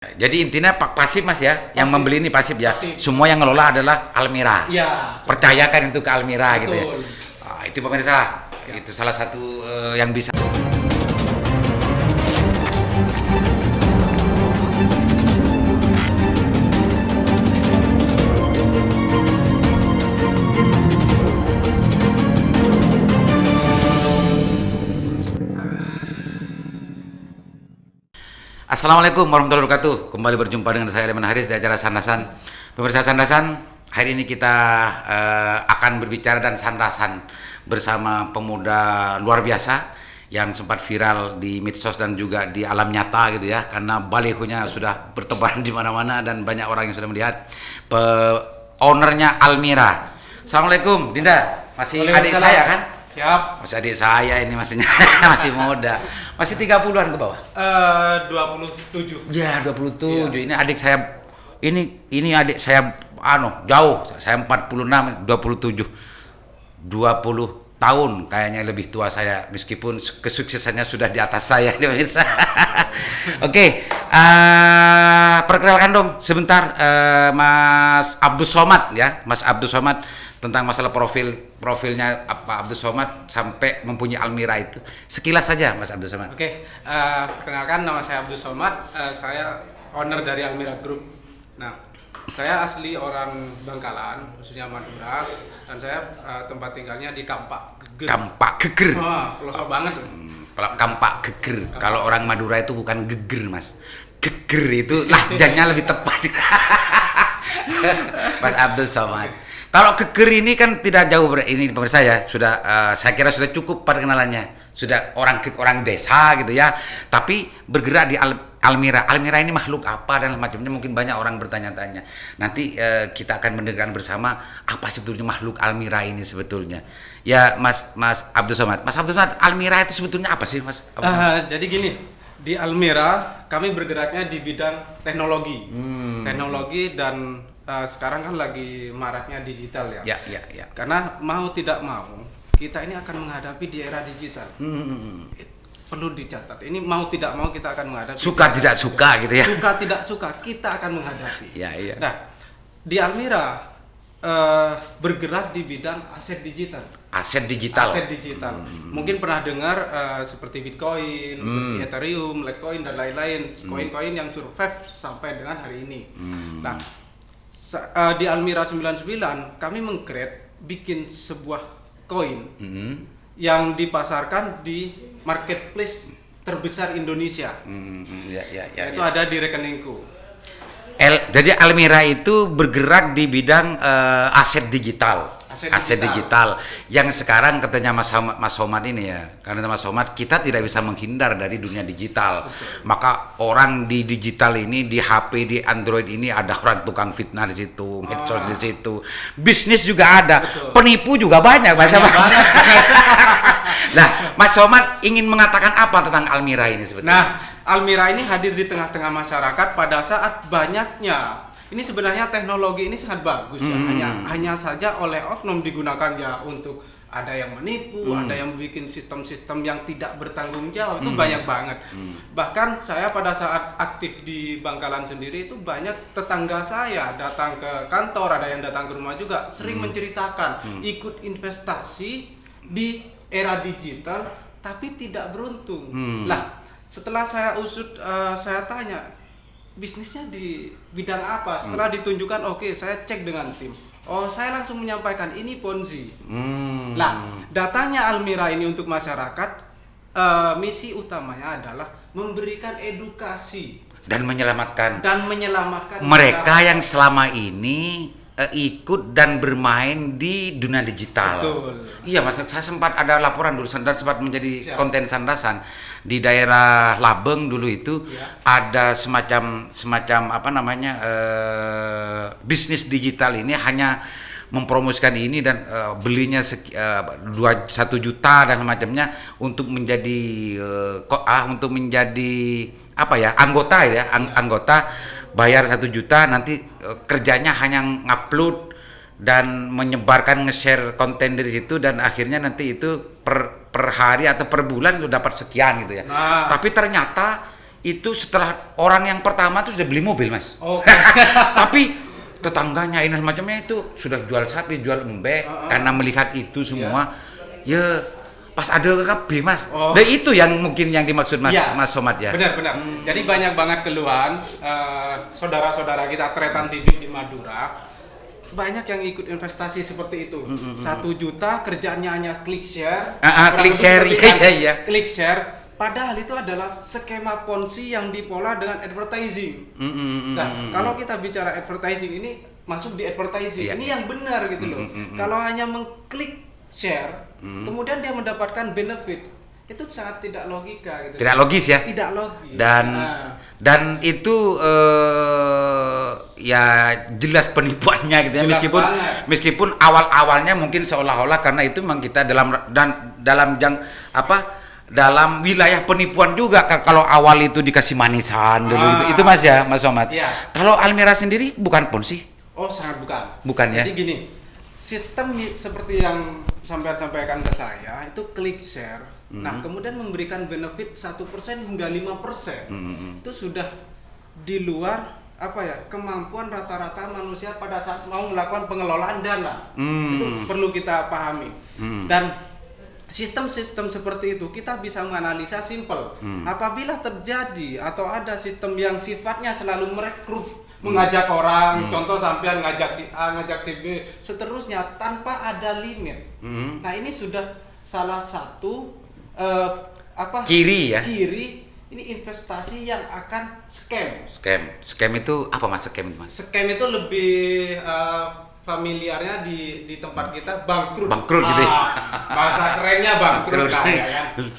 Jadi intinya pasif Mas ya, Pasif. yang membeli ini pasif ya. Pasif. Semua yang ngelola adalah Almira. Iya. Percayakan itu ke Almira gitu ya. Betul. Itu pemirsa, Siap. itu salah satu yang bisa. Assalamualaikum warahmatullahi wabarakatuh. Kembali berjumpa dengan saya Leman Haris di acara Sandasan. Pemirsa Sandasan, hari ini kita akan berbicara dan sandasan bersama pemuda luar biasa yang sempat viral di medsos dan juga di alam nyata gitu ya, karena balihonya sudah bertebaran di mana-mana dan banyak orang yang sudah melihat. Ownernya Almira. Assalamualaikum Dinda, masih adik saya kan? Siap. Masih adik saya ini maksudnya masih muda. Masih 30-an ke bawah? 27. Ya, 27. Iya. Ini adik saya. Ini adik saya jauh. Saya 46, 27. 20 tahun kayaknya lebih tua saya, meskipun kesuksesannya sudah di atas saya, pemirsa. Oke, perkenalkan dong sebentar Mas Abdus Somad ya, Mas Abdus Somad, tentang masalah profilnya Pak Abdus Somad sampai mempunyai Almira itu. Sekilas saja Mas Abdus Somad. Oke, perkenalkan nama saya Abdus Somad, saya owner dari Almira Group. Nah, saya asli orang Bangkalan, khususnya Madura, dan saya tempat tinggalnya di Kampak Geger. Kampak Geger. Wah, pelosok banget. Kampak Geger. Kalau orang Madura itu bukan geger, Mas. Geger itu lahjanya lebih tepat. Mas Abdul Somad. Kalau geger ini kan tidak jauh ini pemirsa ya. Sudah saya kira sudah cukup perkenalannya. Sudah orang desa gitu ya. Tapi bergerak di Almira. Almira ini makhluk apa dan macamnya, mungkin banyak orang bertanya-tanya. Nanti kita akan mendengarkan bersama apa sebetulnya makhluk Almira ini sebetulnya. Ya Mas Abdul Somad. Mas Abdul Somad, Almira itu sebetulnya apa sih Mas Abdul Somad? Jadi gini, di Almira kami bergeraknya di bidang teknologi. Teknologi dan sekarang kan lagi maraknya digital ya. Ya. Karena mau tidak mau kita ini akan menghadapi di era digital. Perlu dicatat. Ini mau tidak mau kita akan menghadapi. Suka tidak suka gitu ya. Suka tidak suka kita akan menghadapi. Iya. Nah, di Almira bergerak di bidang aset digital. Aset digital. Mungkin pernah dengar seperti Bitcoin, seperti Ethereum, Litecoin dan lain-lain. Koin-koin yang survive sampai dengan hari ini. Nah, di Almira 99 kami bikin sebuah koin yang dipasarkan di marketplace terbesar Indonesia. Itu ada di rekeningku. Jadi Almira itu bergerak di bidang aset digital. Aset digital yang sekarang katanya Mas Somad ini ya, karena Mas Somad kita tidak bisa menghindar dari dunia digital. Betul. Maka orang di digital ini, di HP, di Android ini ada orang tukang fitnah di situ, medsos di situ, bisnis juga ada. Betul. Penipu juga banyak Mas Somad. Nah, Mas Somad ingin mengatakan apa tentang Almira ini sebetulnya? Nah, Almira ini hadir di tengah-tengah masyarakat pada saat banyaknya. Ini sebenarnya teknologi ini sangat bagus ya. Hanya saja oleh oknum digunakan ya untuk ada yang menipu, ada yang bikin sistem-sistem yang tidak bertanggung jawab. Itu banyak banget. Bahkan saya pada saat aktif di Bangkalan sendiri itu banyak tetangga saya datang ke kantor, ada yang datang ke rumah juga sering menceritakan ikut investasi di era digital tapi tidak beruntung. Lah, setelah saya usut, saya tanya bisnisnya di bidang apa. Setelah ditunjukkan, oke, saya cek dengan tim. Oh, saya langsung menyampaikan ini Ponzi. Lah, datanya Almira ini untuk masyarakat, misi utamanya adalah memberikan edukasi Dan menyelamatkan mereka yang selama ini ikut dan bermain di dunia digital. Betul. Iya Mas, saya sempat ada laporan dulu dan sempat menjadi konten sandasan di daerah Labeng dulu itu. Ada semacam apa namanya bisnis digital ini hanya mempromosikan ini dan belinya 1 juta dan macamnya untuk menjadi apa ya, anggota bayar 1 juta, nanti kerjanya hanya ngupload dan menyebarkan, nge-share konten dari situ, dan akhirnya nanti itu per hari atau per bulan lu dapat sekian gitu ya. Tapi ternyata itu setelah orang yang pertama tuh sudah beli mobil, Mas. Oke. Tapi tetangganya ini semacamnya itu sudah jual sapi, jual embe karena melihat itu semua. Ya pas ada KB, Mas. Dan itu yang mungkin yang dimaksud Mas Ya, Mas Somad ya. Benar. Jadi banyak banget keluhan saudara-saudara kita tretan TV di Madura. Banyak yang ikut investasi seperti itu. 1 juta kerjaannya hanya klik share. Klik share, iya. Klik share. Padahal itu adalah skema Ponzi yang dipola dengan advertising. Nah, kalau kita bicara advertising ini masuk di advertising. Ini yang benar gitu loh. Kalau hanya mengklik share, kemudian dia mendapatkan benefit, itu sangat tidak logika gitu. Tidak logis ya. Tidak logis. Dan itu ya jelas penipuannya gitu ya, meskipun awal-awalnya mungkin seolah-olah karena itu memang kita dalam wilayah penipuan juga kalau awal itu dikasih manisan dulu itu Mas ya, Mas Somad. Kalau Almira sendiri bukan Ponzi? Oh, sangat bukan. Bukan ya. Jadi gini, sistem seperti yang sampaikan ke saya itu klik share. Nah, kemudian memberikan benefit 1% hingga 5%. Itu sudah di luar kemampuan rata-rata manusia pada saat mau melakukan pengelolaan dana. Itu perlu kita pahami. Dan sistem-sistem seperti itu kita bisa menganalisa simpel. Apabila terjadi atau ada sistem yang sifatnya selalu merekrut, mengajak orang, contoh sampean ngajak si A, ngajak si B, seterusnya tanpa ada limit. Nah, ini sudah salah satu ciri ini investasi yang akan Scam itu apa, Mas? Scam itu, Mas? Scam itu lebih familiarnya di tempat kita bangkrut gitu ya. Bahasa kerennya bangkrut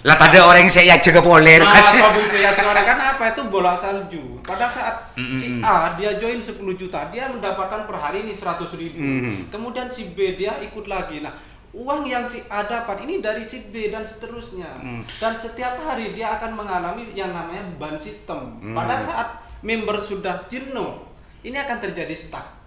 lah ada orang saya juga poler saya karena apa, itu bola salju. Pada saat si A dia join 10 juta, dia mendapatkan per hari ini 100.000. Kemudian si B dia ikut lagi. Nah, uang yang si A dapat ini dari si B dan seterusnya. Dan setiap hari dia akan mengalami yang namanya beban sistem. Pada saat member sudah jenuh, ini akan terjadi stuck.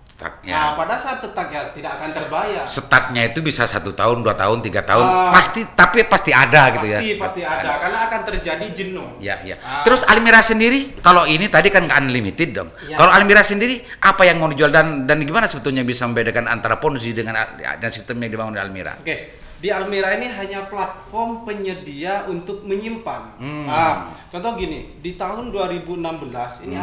Nah, pada saat stuck ya tidak akan terbayar. Stucknya itu bisa 1 tahun, 2 tahun, 3 tahun, pasti ada gitu ya. Pasti ada, karena akan terjadi jenuh. Ya. Terus Almira sendiri, kalau ini tadi kan unlimited dong. Kalau Almira sendiri apa yang mau dijual dan gimana sebetulnya bisa membedakan antara Ponzi dengan sistem yang dibangun di Almira? Oke. Di Almira ini hanya platform penyedia untuk menyimpan. Contoh gini, di tahun 2016 ini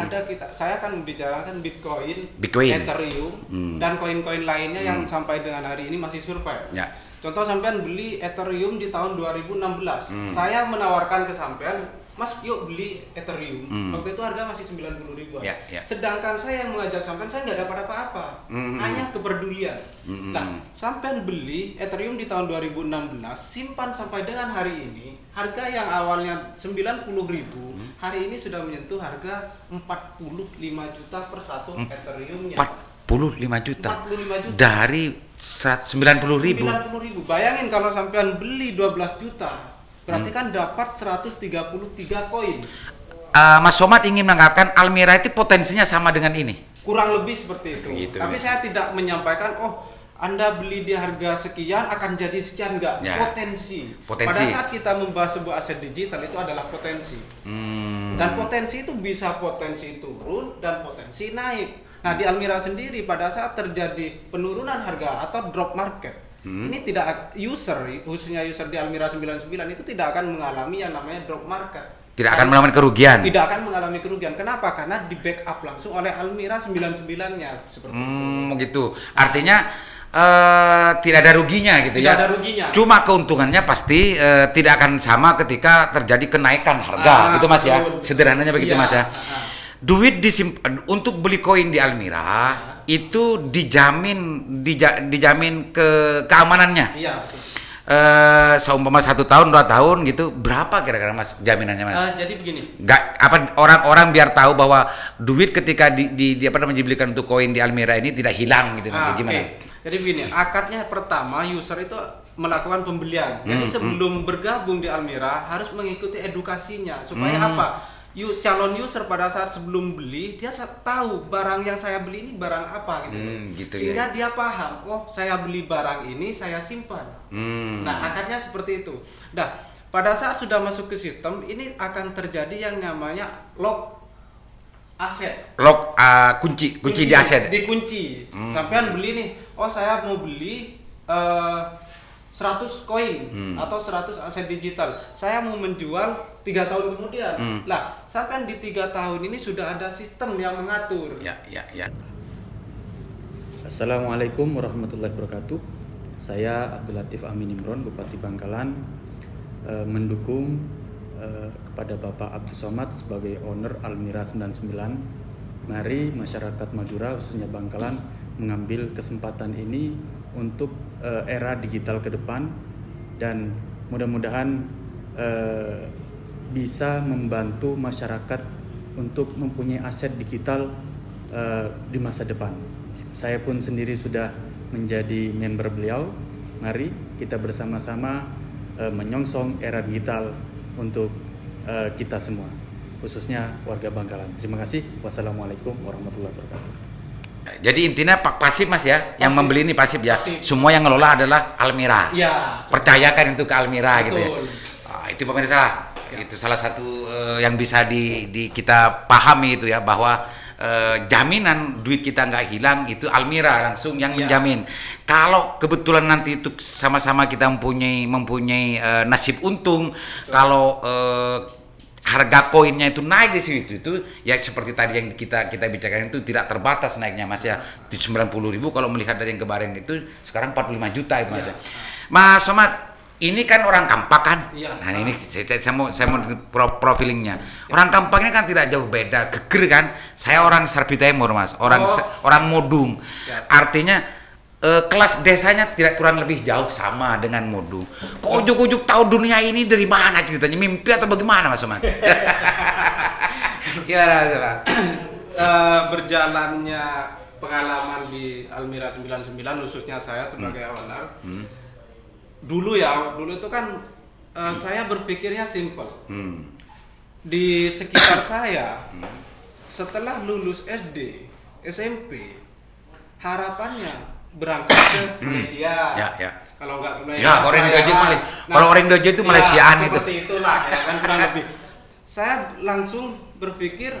saya akan membicarakan Bitcoin, Ethereum, dan koin-koin lainnya yang sampai dengan hari ini masih survive. Contoh sampean beli Ethereum di tahun 2016. Saya menawarkan ke sampean, Mas, yuk beli Ethereum. Waktu itu harga masih 90 ribuan. Sedangkan saya yang mengajak sampean, saya nggak dapat apa-apa, hanya kepedulian. Nah, sampean beli Ethereum di tahun 2016, simpan sampai dengan hari ini, harga yang awalnya 90 ribu, hari ini sudah menyentuh harga 45 juta per satu Ethereumnya. 45 juta? 45 juta. Dari 90 ribu? 90 ribu. Bayangin kalau sampean beli 12 juta. Berarti kan dapat 133 koin. Mas Somad ingin mengatakan Almira itu potensinya sama dengan ini? Kurang lebih seperti itu. Tapi saya tidak menyampaikan, Anda beli di harga sekian akan jadi sekian, enggak. Potensi. Pada saat kita membahas sebuah aset digital itu adalah potensi. Dan potensi itu bisa potensi turun dan potensi naik. Nah, di Almira sendiri pada saat terjadi penurunan harga atau drop market, ini khususnya user di Almira 99 itu tidak akan mengalami yang namanya drop market. Tidak akan mengalami kerugian. Tidak akan mengalami kerugian. Kenapa? Karena di backup langsung oleh Almira 99-nya seperti itu. Gitu. Artinya tidak ada ruginya gitu ya. Tidak ada ruginya. Cuma keuntungannya pasti tidak akan sama ketika terjadi kenaikan harga, gitu Mas ya. Sederhananya begitu Mas ya. Duit untuk beli koin di Almira itu dijamin keamanannya. Iya. Seumpama 1 tahun 2 tahun gitu, berapa kira-kira Mas jaminannya Mas? Jadi begini. Orang biar tahu bahwa duit ketika dibelikan untuk koin di Almira ini tidak hilang gitu nanti gimana? Jadi begini, akadnya pertama user itu melakukan pembelian. Jadi sebelum bergabung di Almira harus mengikuti edukasinya supaya apa? Calon user pada saat sebelum beli dia tahu barang yang saya beli ini barang apa gitu. Sehingga dia paham, saya beli barang ini saya simpan. Nah, akadnya seperti itu. Nah, pada saat sudah masuk ke sistem ini akan terjadi yang namanya lock aset. Lock kunci di aset. Dikunci. Sampean beli nih, oh saya mau beli 100 koin atau 100 aset digital. Saya mau menjual 3 tahun kemudian. Lah, sampean di 3 tahun ini sudah ada sistem yang mengatur. Ya. Assalamualaikum warahmatullahi wabarakatuh. Saya Abdul Latif Amin Imron, Bupati Bangkalan, mendukung kepada Bapak Abdul Somad sebagai owner Almira 99. Mari masyarakat Madura khususnya Bangkalan mengambil kesempatan ini untuk era digital ke depan dan mudah-mudahan bisa membantu masyarakat untuk mempunyai aset digital di masa depan. Saya pun sendiri sudah menjadi member beliau. Mari kita bersama-sama menyongsong era digital untuk kita semua, khususnya warga Bangkalan. Terima kasih. Wassalamualaikum warahmatullahi wabarakatuh. Jadi intinya pasif Mas ya, yang membeli ini pasif ya. Pasif. Semua yang ngelola adalah Almira. Ya. Percayakan itu ke Almira. Betul. Gitu ya. Itu pemirsa, itu salah satu yang bisa kita pahami itu ya, bahwa jaminan duit kita nggak hilang itu Almira langsung yang menjamin. Kalau kebetulan nanti itu sama-sama kita mempunyai nasib untung, kalau harga koinnya itu naik di situ, itu ya seperti tadi yang kita bicarakan itu tidak terbatas naiknya Mas ya. Di 90.000 kalau melihat dari yang kemarin itu sekarang 45 juta itu Mas ya. Mas Somad, ini kan orang Kampak kan? Iya. Nah ini saya mau profilingnya. Orang Kampak ini kan tidak jauh beda, geger kan? Saya orang Serpi Timur Mas, orang Modung. Artinya kelas desanya tidak kurang lebih jauh sama dengan Modung. Kok ujuk-ujuk tahu dunia ini dari mana ceritanya? Mimpi atau bagaimana Mas Somad? Gimana Mas Somad? Berjalannya pengalaman di Almira 99 khususnya saya sebagai owner. Dulu itu kan saya berpikirnya simple. Di sekitar saya setelah lulus SD, SMP, harapannya berangkat ke Malaysia. Ya. Kalau nggak ke Malaysia. Ya, orang Indonesia kalau orang Indonesia itu Malaysiaan itu. Seperti itulah ya kan kurang lebih. Saya langsung berpikir,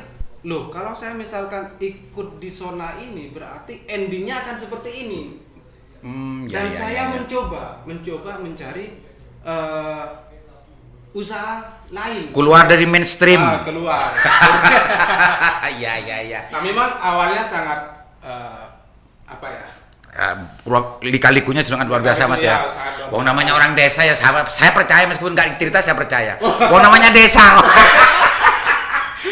loh kalau saya misalkan ikut di zona ini berarti endingnya akan seperti ini. Dan saya mencoba mencari usaha lain. Keluar dari mainstream. Keluar. Iya. Nah memang awalnya sangat Lika-likunya sangat luar biasa Mas ya. Wong namanya orang desa ya saya percaya meskipun nggak cerita saya percaya. Wong namanya desa.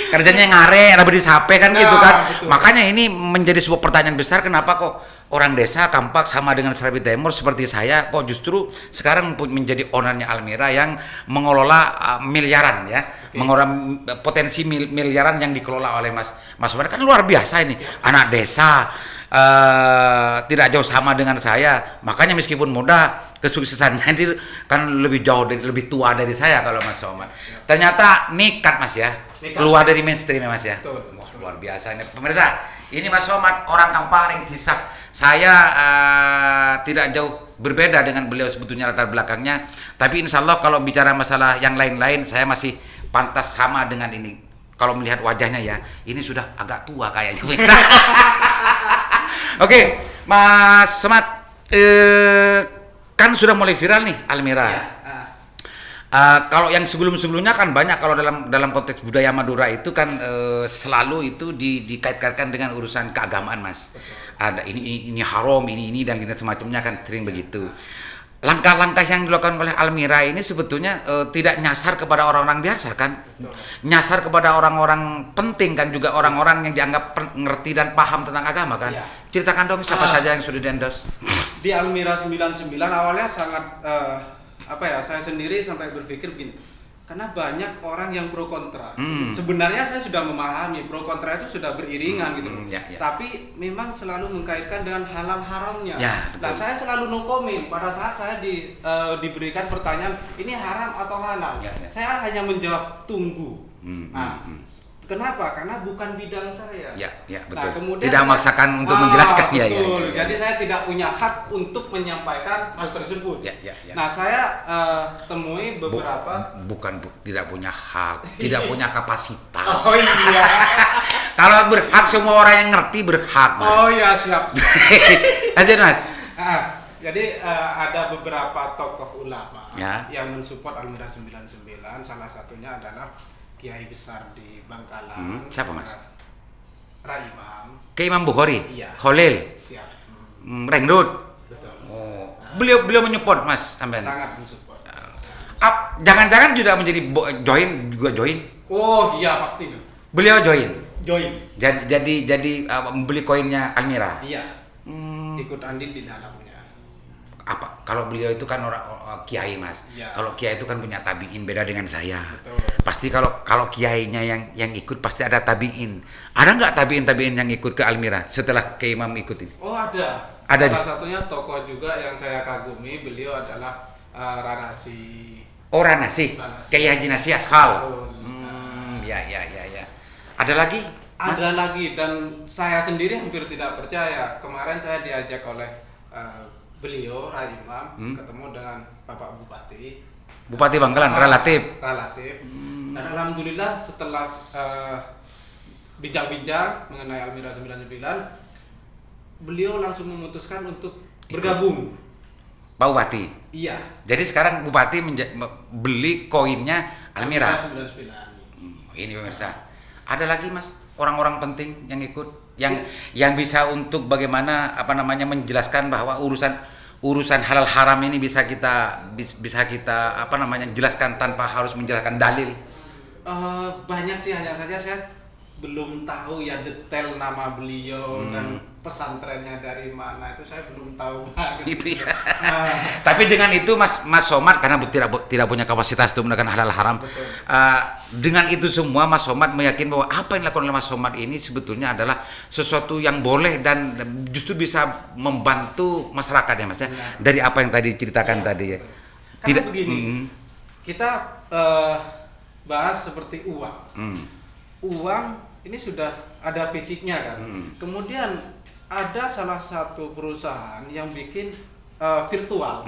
Kerjanya ngare, lebih disape kan gitu kan. Betul. Makanya ini menjadi sebuah pertanyaan besar, kenapa kok orang desa Kampak sama dengan Serpi Timur seperti saya kok justru sekarang menjadi ownernya Almira yang mengelola miliaran ya. Mengelola potensi miliaran yang dikelola oleh Mas Somad kan luar biasa ini. Anak desa tidak jauh sama dengan saya, makanya meskipun muda kesuksesannya itu kan lebih tua dari saya kalau Mas Somad. Ternyata nekat Mas ya, keluar dari mainstream ya Mas ya. Wah, luar biasa ini pemirsa. Ini Mas Somad orang Kamparing Desa. Saya tidak jauh berbeda dengan beliau sebetulnya latar belakangnya, tapi insya Allah kalau bicara masalah yang lain-lain saya masih pantas sama dengan ini. Kalau melihat wajahnya ya, ini sudah agak tua kayaknya. Oke, Mas Somad, kan sudah mulai viral nih Almira. Ya. Kalau yang sebelum-sebelumnya kan banyak, kalau dalam konteks budaya Madura itu kan selalu itu dikait-kaitkan dengan urusan keagamaan Mas. Betul. Ada ini haram, ini dan semacamnya kan sering begitu. Langkah-langkah yang dilakukan oleh Almira ini sebetulnya tidak nyasar kepada orang-orang biasa kan. Betul. Nyasar kepada orang-orang penting kan, juga orang-orang yang dianggap ngerti dan paham tentang agama kan. Ya. Ceritakan dong siapa saja yang sudah di-endorse. Di Almira 99 awalnya sangat saya sendiri sampai berpikir begini, karena banyak orang yang pro kontra. Sebenarnya saya sudah memahami pro kontra itu sudah beriringan gitu. Tapi memang selalu mengkaitkan dengan halal haramnya. Nah, saya selalu no comment pada saat saya diberikan pertanyaan ini haram atau halal. Saya hanya menjawab tunggu. Kenapa? Karena bukan bidang saya. Ya, ya Nah, betul. kemudian Tidak memaksakan untuk menjelaskan ya, ya, betul. ya, ya. Jadi saya tidak punya hak untuk menyampaikan hal tersebut. Ya, ya, ya. Nah, saya temui beberapa. Tidak punya hak, tidak punya kapasitas. Oh iya. Kalau berhak semua orang yang ngerti berhak, Mas. Oh iya, siap. Lanjut, Mas. Jadi ada beberapa tokoh ulama Ya. yang mensupport Almira 99. Salah satunya adalah Kiai besar di Bangkalan. Siapa, Mas? Raimam. Ke Imam Bukhari, Iya. Khalil, Siap. Rengrut. Betul. Oh, beliau menyupport, Mas, sampean. Sangat mensupport. Jangan-jangan juga menjadi join. Oh iya pasti. Beliau join. Jadi membeli koinnya Almira. Iya. Ikut andil di dalamnya. Apa kalau beliau itu kan orang kiai, Mas. Ya. Kalau kiai itu kan punya tabiin, beda dengan saya. Betul. Pasti kalau kiainya yang ikut pasti ada tabiin. Ada nggak tabiin yang ikut ke Almira setelah ke Imam ikut ini? Oh ada. Ada. Salah satunya tokoh juga yang saya kagumi, beliau adalah Ranasi. Orang nasi, Ranasi. Kiai Haji Nasi Ashal. Betul. Ya. Ada lagi? Mas? Ada lagi, dan saya sendiri hampir tidak percaya. Kemarin saya diajak oleh beliau Raimam ketemu dengan Bapak Bupati Bangkalan relatif. Dan alhamdulillah setelah bincang-bincang mengenai Almira 99, beliau langsung memutuskan untuk bergabung. Pak Bupati. Iya. Jadi sekarang Bupati beli koinnya Almira. 99. Ini pemirsa. Ada lagi, Mas, orang-orang penting yang ikut, yang bisa untuk bagaimana menjelaskan bahwa urusan halal haram ini bisa kita jelaskan tanpa harus menjelaskan dalil. Banyak sih, hanya saja saya belum tahu ya detail nama beliau dan pesantrennya dari mana, itu saya belum tahu banget. Gitu ya. Tapi dengan itu Mas Somad, karena tidak punya kapasitas untuk menekan halal haram, dengan itu semua Mas Somad meyakini bahwa apa yang dilakukan oleh Mas Somad ini sebetulnya adalah sesuatu yang boleh dan justru bisa membantu masyarakat ya, Mas ya. Dari apa yang tadi diceritakan tadi ya. Karena begini, kita bahas seperti uang. Uang ini sudah ada fisiknya kan. Kemudian ada salah satu perusahaan yang bikin virtual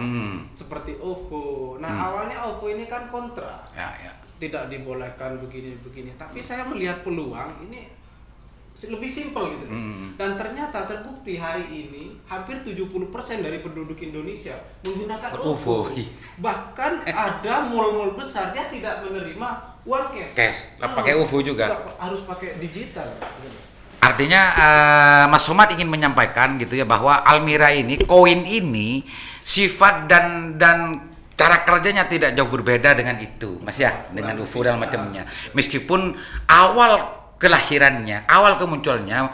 seperti OVO. Nah, awalnya OVO ini kan kontra. Ya. Tidak dibolehkan begini. Tapi saya melihat peluang ini lebih simpel gitu. Dan ternyata terbukti hari ini hampir 70% dari penduduk Indonesia menggunakan OVO. Bahkan ada mall-mall besar dia tidak menerima uang cash. Pakai OVO juga. Harus pakai digital. Artinya Mas Somad ingin menyampaikan gitu ya bahwa Almira ini, koin ini sifat dan cara kerjanya tidak jauh berbeda dengan itu, Mas ya, dengan UFO dan macamnya. Meskipun awal kelahirannya, awal kemunculannya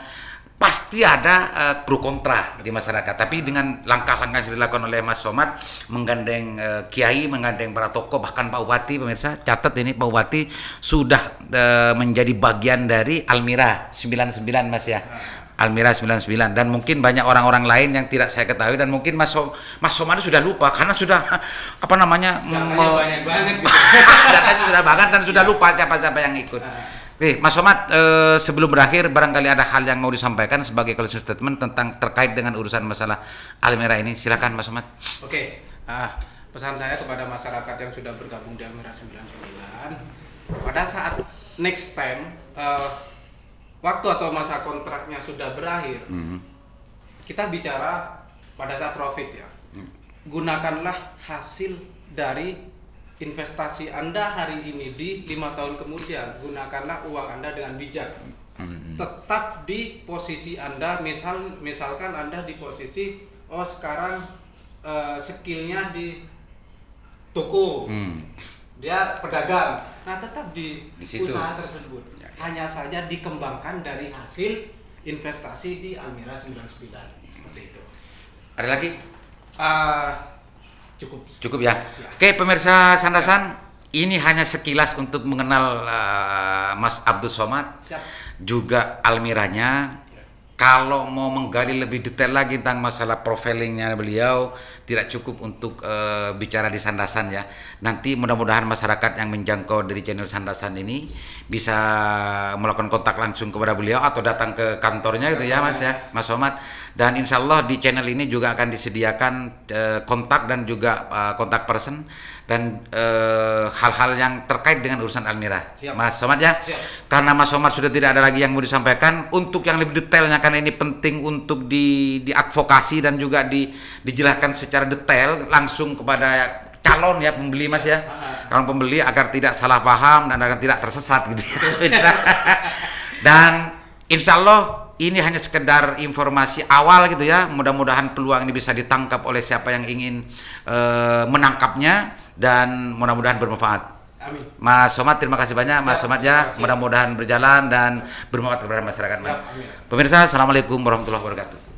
pasti ada pro kontra di masyarakat, tapi dengan langkah-langkah yang dilakukan oleh Mas Somad, menggandeng kiai, menggandeng para tokoh, bahkan Pak Bupati, pemirsa catat ini, Pak Bupati sudah menjadi bagian dari Almira 99, Mas ya. Almira 99, dan mungkin banyak orang-orang lain yang tidak saya ketahui, dan mungkin Mas Somad sudah lupa karena sudah banyak banget gitu. datanya sudah banget dan sudah lupa siapa-siapa yang ikut. Oke, Mas Somad, sebelum berakhir barangkali ada hal yang mau disampaikan sebagai closing statement terkait dengan urusan masalah Almira ini. Silakan Mas Somad. Oke. Pesan saya kepada masyarakat yang sudah bergabung di Almira 99, pada saat next time waktu atau masa kontraknya sudah berakhir, kita bicara pada saat profit ya. Gunakanlah hasil dari investasi Anda hari ini di 5 tahun kemudian. Gunakanlah uang Anda dengan bijak. Tetap di posisi Anda, misalkan Anda di posisi sekarang skillnya di toko, dia pedagang. Nah, tetap di usaha tersebut. Hanya saja dikembangkan dari hasil investasi di Almira 99. Seperti itu. Ada lagi? Cukup ya. Oke, pemirsa Sandasan, ini hanya sekilas untuk mengenal Mas Abdus Somad. Siap. Juga Almiranya. kalau mau menggali lebih detail lagi tentang masalah profilingnya beliau, tidak cukup untuk bicara di Sandasan ya. Nanti mudah-mudahan masyarakat yang menjangkau dari channel Sandasan ini bisa melakukan kontak langsung kepada beliau atau datang ke kantornya gitu ya Mas ya, Mas Somad. Dan insya Allah di channel ini juga akan disediakan kontak dan juga kontak person dan hal-hal yang terkait dengan urusan Almira. Siap. Mas Somad ya. Siap. Karena Mas Somad sudah tidak ada lagi yang mau disampaikan, untuk yang lebih detailnya karena ini penting untuk diadvokasi dan juga dijelaskan secara detail langsung kepada calon ya pembeli Mas ya. Calon pembeli agar tidak salah paham dan agar tidak tersesat gitu ya. Dan insya Allah ini hanya sekedar informasi awal gitu ya. Mudah-mudahan peluang ini bisa ditangkap oleh siapa yang ingin menangkapnya dan mudah-mudahan bermanfaat. Amin. Mas Somad, terima kasih banyak Mas Somad ya. Siap. Mudah-mudahan berjalan dan bermanfaat kepada masyarakat Mas. Siap, amin. Pemirsa, assalamualaikum warahmatullahi wabarakatuh.